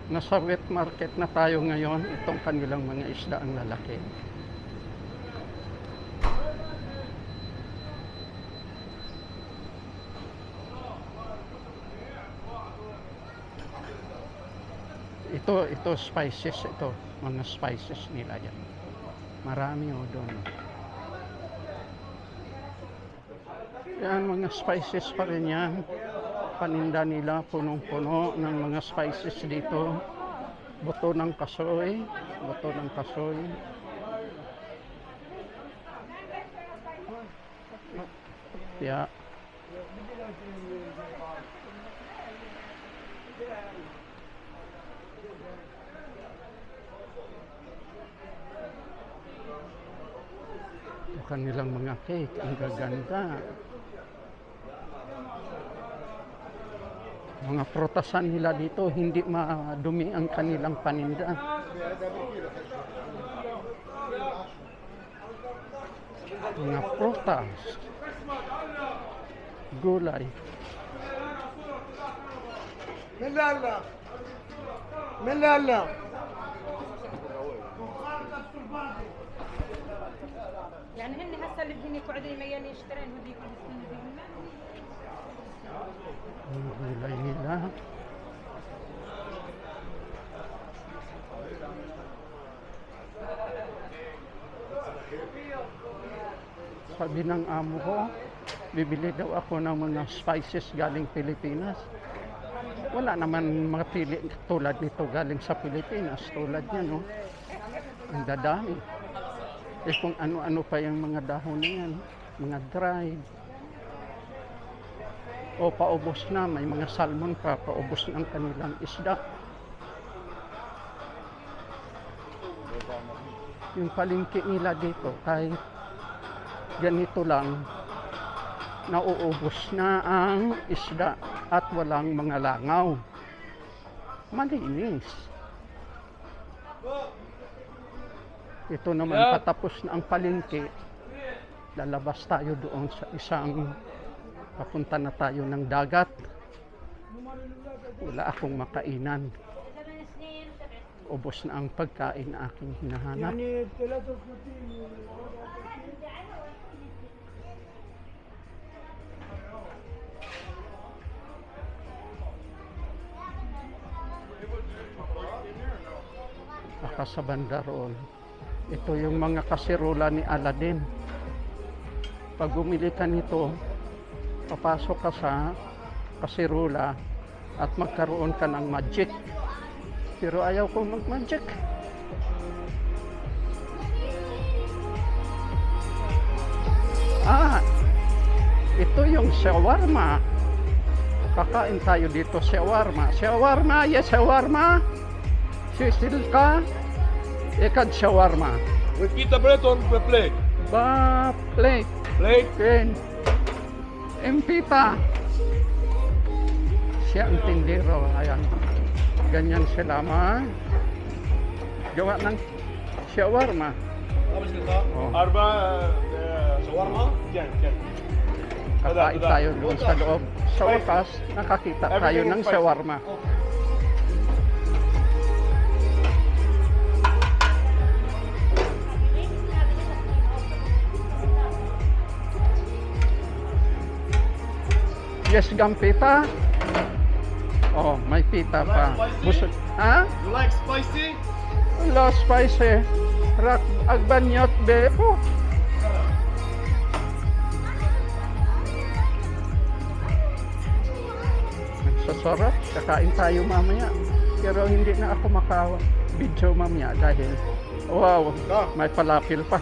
Nasa wet market na tayo ngayon. Itong kanilang mga isda ang lalaki. Ito spices ito. Mga spices nila yan. Marami doon. Yan, mga spices pa rin yan. Paninda nila, punong-puno ng mga spices dito. Buto ng kasoy. Buto ng kasoy. Yeah. Ito kanilang mga cake. Ang gaganda. Mga prutasan nila dito, hindi madumi ang kanilang paninda. Mga prutas, gulay. Melala. يعني هن هسه اللي بدهم يقعدوا يميلوا يشترين هذيك Ang gulay nila. Sabi ng amo ko, bibili daw ako ng mga spices galing Pilipinas. Wala naman mga pili tulad nito galing sa Pilipinas. Tulad niya, no? Ang dadami. Eh kung ano-ano pa yung mga dahon na yan, mga dried. O paubos na, may mga salmon pa, paubos ng kanilang isda. Yung palengke nila dito, kahit ganito lang, nauubos na ang isda at walang mga langaw. Malinis. Ito naman, patapos na ang palengke, lalabas tayo doon sa isang papunta na tayo ng dagat. Wala akong makainan. Ubos na ang pagkain na aking hinahanap. Baka sa banda roon. Ito yung mga kasirola ni Aladdin. Pag bumili ka nito, papasok ka sa kasirola at magkaroon ka ng magic. Pero ayaw kong mag-magic. Ito yung shawarma. Kakain tayo dito shawarma. Shawarma, yes shawarma. Sisil ka. Ikad shawarma. With pita bread or plate? Ba plate. Plate. Ken. Empita. Siya ang tindero. Ayan. Ganyan sila gawa ng shawarma. Arba shawarma? Yan. Kakain tayo doon sa loob. Sa wakas, nakakita tayo ng shawarma. Yes, gampita. Oh, may pita pa. Busog. Ha? You like spicy? Wala spicy. Rak agbanyot be po. Nagsasarap. Kakain tayo mamaya. Pero hindi na ako maka-video mamaya dahil wow, may palapil pa.